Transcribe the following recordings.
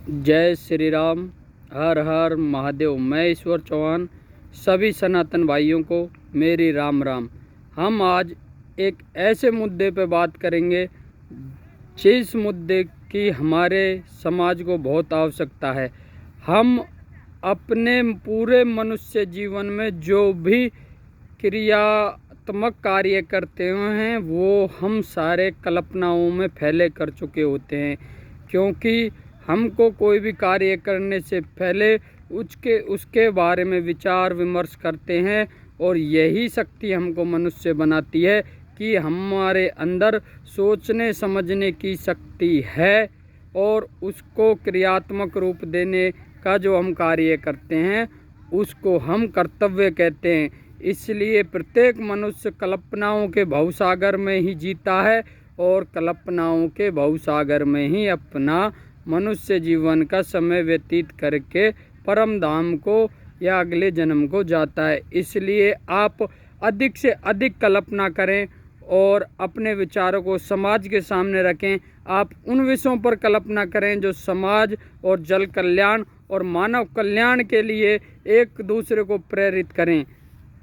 जय श्री राम। हर हर महादेव। मैं ईश्वर चौहान सभी सनातन भाइयों को मेरी राम राम। हम आज एक ऐसे मुद्दे पर बात करेंगे जिस मुद्दे की हमारे समाज को बहुत आवश्यकता है। हम अपने पूरे मनुष्य जीवन में जो भी क्रियात्मक कार्य करते हैं वो हम सारे कल्पनाओं में फैले कर चुके होते हैं, क्योंकि हमको कोई भी कार्य करने से पहले उसके बारे में विचार विमर्श करते हैं और यही शक्ति हमको मनुष्य बनाती है कि हमारे अंदर सोचने समझने की शक्ति है और उसको क्रियात्मक रूप देने का जो हम कार्य करते हैं उसको हम कर्तव्य कहते हैं। इसलिए प्रत्येक मनुष्य कल्पनाओं के भवसागर में ही जीता है और कल्पनाओं के भवसागर में ही अपना मनुष्य जीवन का समय व्यतीत करके परम धाम को या अगले जन्म को जाता है। इसलिए आप अधिक से अधिक कल्पना करें और अपने विचारों को समाज के सामने रखें। आप उन विषयों पर कल्पना करें जो समाज और जल कल्याण और मानव कल्याण के लिए एक दूसरे को प्रेरित करें।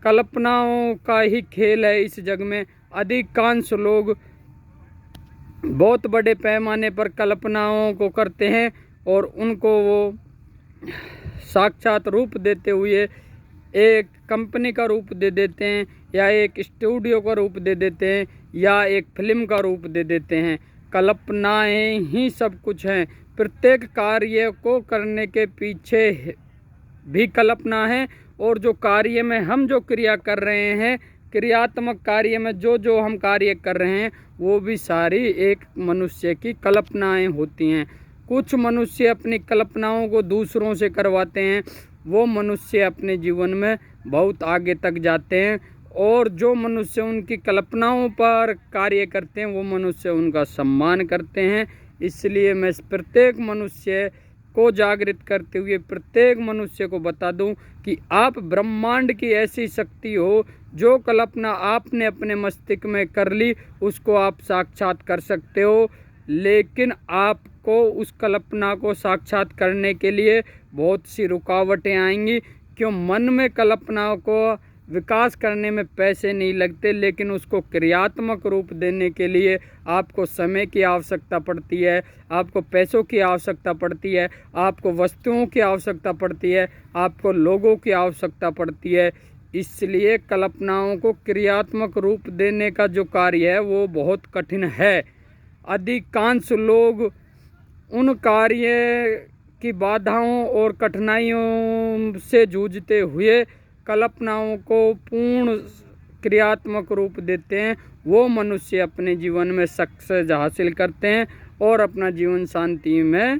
कल्पनाओं का ही खेल है इस जग में। अधिकांश लोग बहुत बड़े पैमाने पर कल्पनाओं को करते हैं और उनको वो साक्षात रूप देते हुए एक कंपनी का रूप दे देते हैं या एक स्टूडियो का रूप दे देते हैं या एक फिल्म का रूप दे देते हैं। कल्पनाएं ही सब कुछ हैं। प्रत्येक कार्य को करने के पीछे भी कल्पना है और जो कार्य में हम जो क्रिया कर रहे हैं, क्रियात्मक कार्य में जो हम कार्य कर रहे हैं वो भी सारी एक मनुष्य की कल्पनाएं होती हैं। कुछ मनुष्य अपनी कल्पनाओं को दूसरों से करवाते हैं, वो मनुष्य अपने जीवन में बहुत आगे तक जाते हैं और जो मनुष्य उनकी कल्पनाओं पर कार्य करते हैं वो मनुष्य उनका सम्मान करते हैं। इसलिए मैं प्रत्येक मनुष्य को जागृत करते हुए प्रत्येक मनुष्य को बता दूं कि आप ब्रह्मांड की ऐसी शक्ति हो, जो कल्पना आपने अपने मस्तिष्क में कर ली उसको आप साक्षात कर सकते हो, लेकिन आपको उस कल्पना को साक्षात करने के लिए बहुत सी रुकावटें आएंगी। क्यों? मन में कल्पना को विकास करने में पैसे नहीं लगते, लेकिन उसको क्रियात्मक रूप देने के लिए आपको समय की आवश्यकता पड़ती है, आपको पैसों की आवश्यकता पड़ती है, आपको वस्तुओं की आवश्यकता पड़ती है, आपको लोगों की आवश्यकता पड़ती है। इसलिए कल्पनाओं को क्रियात्मक रूप देने का जो कार्य है वो बहुत कठिन है। अधिकांश लोग उन कार्य की बाधाओं और कठिनाइयों से जूझते हुए कल्पनाओं को पूर्ण क्रियात्मक रूप देते हैं। वो मनुष्य अपने जीवन में सक्सेस हासिल करते हैं और अपना जीवन शांति में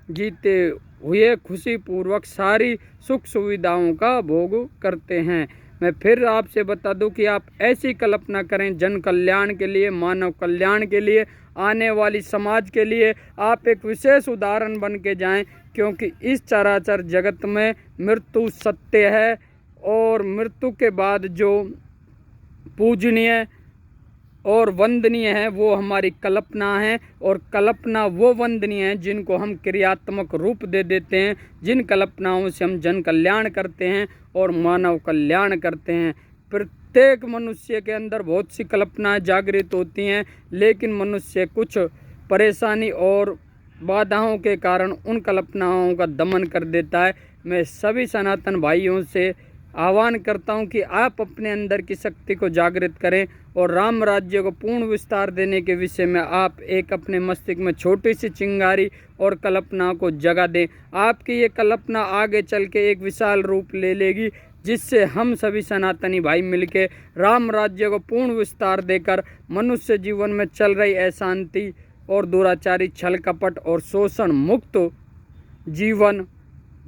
जीते हुए खुशीपूर्वक सारी सुख सुविधाओं का भोग करते हैं। मैं फिर आपसे बता दूं कि आप ऐसी कल्पना करें जन कल्याण के लिए, मानव कल्याण के लिए, आने वाली समाज के लिए। आप एक विशेष उदाहरण बन के जाएं, क्योंकि इस चराचर जगत में मृत्यु सत्य है और मृत्यु के बाद जो पूजनीय और वंदनीय है वो हमारी कल्पना है और कल्पना वो वंदनीय है जिनको हम क्रियात्मक रूप दे देते हैं, जिन कल्पनाओं से हम जन कल्याण करते हैं और मानव कल्याण करते हैं। प्रत्येक मनुष्य के अंदर बहुत सी कल्पनाएं जागृत होती हैं, लेकिन मनुष्य कुछ परेशानी और बाधाओं के कारण उन कल्पनाओं का दमन कर देता है। मैं सभी सनातन भाइयों से आह्वान करता हूं कि आप अपने अंदर की शक्ति को जागृत करें और राम राज्य को पूर्ण विस्तार देने के विषय में आप एक अपने मस्तिष्क में छोटी सी चिंगारी और कल्पना को जगा दें। आपकी ये कल्पना आगे चल के एक विशाल रूप ले लेगी, जिससे हम सभी सनातनी भाई मिलके राम राज्य को पूर्ण विस्तार देकर मनुष्य जीवन में चल रही अशांति और दुराचारी, छल कपट और शोषण मुक्त जीवन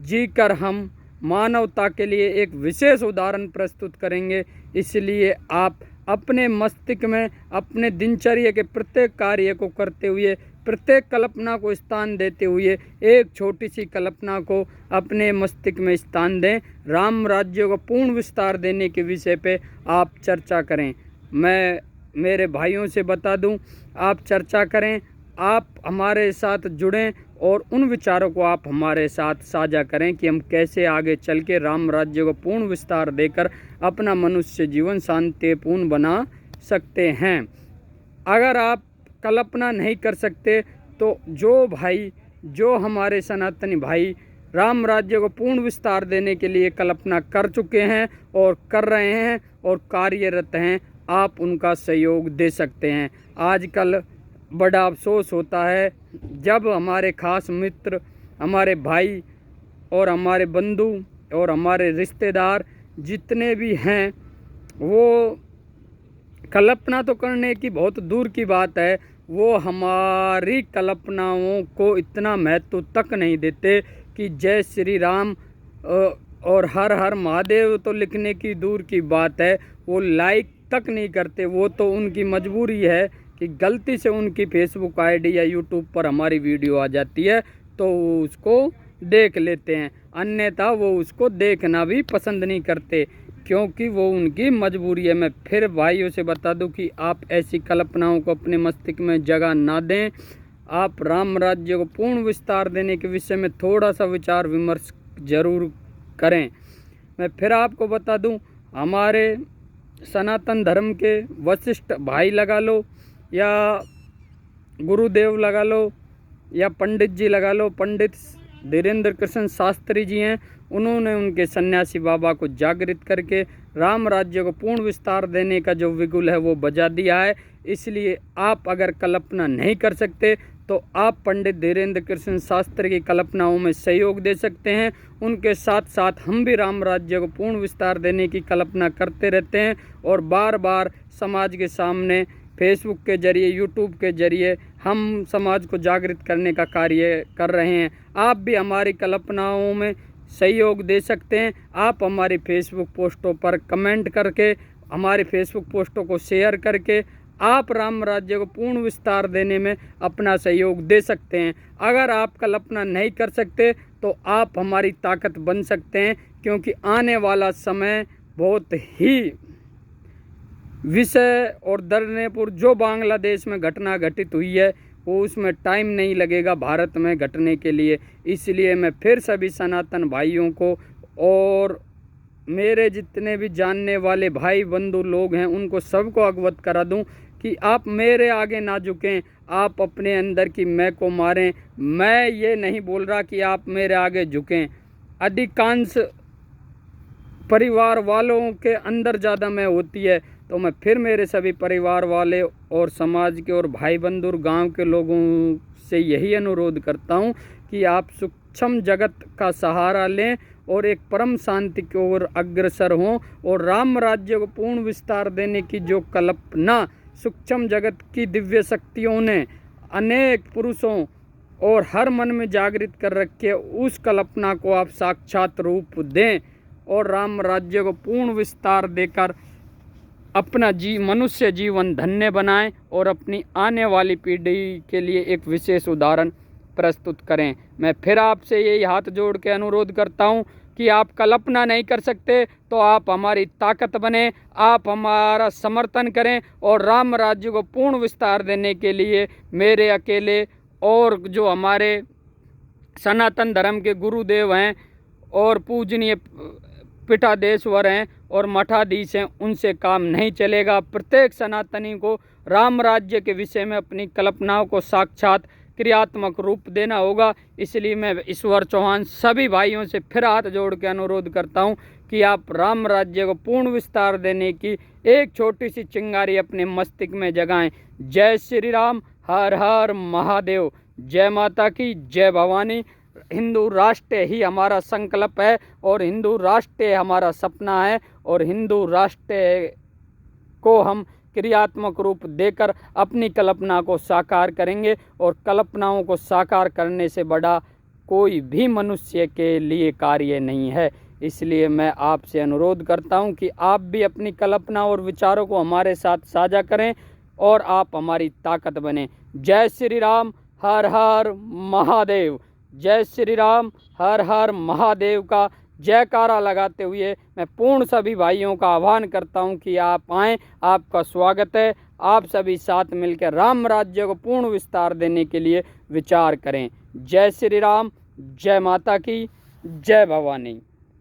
जीकर हम मानवता के लिए एक विशेष उदाहरण प्रस्तुत करेंगे। इसलिए आप अपने मस्तिष्क में अपने दिनचर्या के प्रत्येक कार्य को करते हुए, प्रत्येक कल्पना को स्थान देते हुए एक छोटी सी कल्पना को अपने मस्तिष्क में स्थान दें। राम राज्य को पूर्ण विस्तार देने के विषय पे आप चर्चा करें। मैं मेरे भाइयों से बता दूं, आप चर्चा करें, आप हमारे साथ जुड़ें और उन विचारों को आप हमारे साथ साझा करें कि हम कैसे आगे चल के राम राज्य को पूर्ण विस्तार देकर अपना मनुष्य जीवन शांतिपूर्ण बना सकते हैं। अगर आप कल्पना नहीं कर सकते तो जो हमारे सनातनी भाई राम राज्य को पूर्ण विस्तार देने के लिए कल्पना कर चुके हैं और कर रहे हैं और कार्यरत हैं, आप उनका सहयोग दे सकते हैं। आजकल बड़ा अफसोस होता है जब हमारे खास मित्र, हमारे भाई और हमारे बंधु और हमारे रिश्तेदार जितने भी हैं, वो कल्पना तो करने की बहुत दूर की बात है, वो हमारी कल्पनाओं को इतना महत्व तक नहीं देते कि जय श्री राम और हर हर महादेव तो लिखने की दूर की बात है, वो लाइक तक नहीं करते। वो तो उनकी मजबूरी है कि गलती से उनकी फेसबुक आईडी या यूट्यूब पर हमारी वीडियो आ जाती है तो वो उसको देख लेते हैं, अन्यथा वो उसको देखना भी पसंद नहीं करते क्योंकि वो उनकी मजबूरी है। मैं फिर भाइयों से बता दूं कि आप ऐसी कल्पनाओं को अपने मस्तिष्क में जगह ना दें। आप राम राज्य को पूर्ण विस्तार देने के विषय में थोड़ा सा विचार विमर्श जरूर करें। मैं फिर आपको बता दूं, हमारे सनातन धर्म के वशिष्ठ भाई लगा लो या गुरुदेव लगा लो या पंडित जी लगा लो, पंडित धीरेन्द्र कृष्ण शास्त्री जी हैं, उन्होंने उनके सन्यासी बाबा को जागृत करके राम राज्य को पूर्ण विस्तार देने का जो विगुल है वो बजा दिया है। इसलिए आप अगर कल्पना नहीं कर सकते तो आप पंडित धीरेन्द्र कृष्ण शास्त्री की कल्पनाओं में सहयोग दे सकते हैं। उनके साथ साथ हम भी राम राज्य को पूर्ण विस्तार देने की कल्पना करते रहते हैं और बार बार समाज के सामने फेसबुक के जरिए, यूट्यूब के जरिए हम समाज को जागृत करने का कार्य कर रहे हैं। आप भी हमारी कल्पनाओं में सहयोग दे सकते हैं। आप हमारी फेसबुक पोस्टों पर कमेंट करके, हमारे फेसबुक पोस्टों को शेयर करके आप राम राज्य को पूर्ण विस्तार देने में अपना सहयोग दे सकते हैं। अगर आप कल्पना नहीं कर सकते तो आप हमारी ताकत बन सकते हैं, क्योंकि आने वाला समय बहुत ही विषय और दर्दनापूर्ण जो बांग्लादेश में घटना घटित हुई है वो उसमें टाइम नहीं लगेगा भारत में घटने के लिए। इसलिए मैं फिर सभी सनातन भाइयों को और मेरे जितने भी जानने वाले भाई बंधु लोग हैं उनको सबको अवगत करा दूं कि आप मेरे आगे ना झुकें, आप अपने अंदर की मैं को मारें। मैं ये नहीं बोल रहा कि आप मेरे आगे झुकें, अधिकांश परिवार वालों के अंदर ज़्यादा मैं होती है, तो मैं फिर मेरे सभी परिवार वाले और समाज के और भाई बंधु गांव के लोगों से यही अनुरोध करता हूं कि आप सूक्ष्म जगत का सहारा लें और एक परम शांति की ओर अग्रसर हों और राम राज्य को पूर्ण विस्तार देने की जो कल्पना सूक्ष्म जगत की दिव्य शक्तियों ने अनेक पुरुषों और हर मन में जागृत कर रखी है, उस कल्पना को आप साक्षात रूप दें और राम राज्य को पूर्ण विस्तार देकर अपना मनुष्य जीवन धन्य बनाएं और अपनी आने वाली पीढ़ी के लिए एक विशेष उदाहरण प्रस्तुत करें। मैं फिर आपसे यही हाथ जोड़ के अनुरोध करता हूं कि आप कल्पना नहीं कर सकते तो आप हमारी ताकत बने, आप हमारा समर्थन करें और राम राज्य को पूर्ण विस्तार देने के लिए मेरे अकेले और जो हमारे सनातन धर्म के गुरुदेव हैं और पूजनीय पीठाधीश्वर हैं और मठाधीश हैं, उनसे काम नहीं चलेगा। प्रत्येक सनातनी को राम राज्य के विषय में अपनी कल्पनाओं को साक्षात क्रियात्मक रूप देना होगा। इसलिए मैं ईश्वर चौहान सभी भाइयों से फिर हाथ जोड़ के अनुरोध करता हूं कि आप राम राज्य को पूर्ण विस्तार देने की एक छोटी सी चिंगारी अपने मस्तिष्क में जगाएं। जय श्री राम, हर हर महादेव, जय माता की, जय भवानी। हिंदू राष्ट्र ही हमारा संकल्प है और हिंदू राष्ट्र हमारा सपना है और हिंदू राष्ट्र को हम क्रियात्मक रूप देकर अपनी कल्पना को साकार करेंगे और कल्पनाओं को साकार करने से बड़ा कोई भी मनुष्य के लिए कार्य नहीं है। इसलिए मैं आपसे अनुरोध करता हूं कि आप भी अपनी कल्पना और विचारों को हमारे साथ साझा करें और आप हमारी ताकत बने। जय श्री राम, हर हर महादेव। जय श्री राम, हर हर महादेव का जयकारा लगाते हुए मैं पूर्ण सभी भाइयों का आह्वान करता हूं कि आप आएँ, आपका स्वागत है। आप सभी साथ मिलकर राम राज्य को पूर्ण विस्तार देने के लिए विचार करें। जय श्री राम, जय माता की, जय भवानी।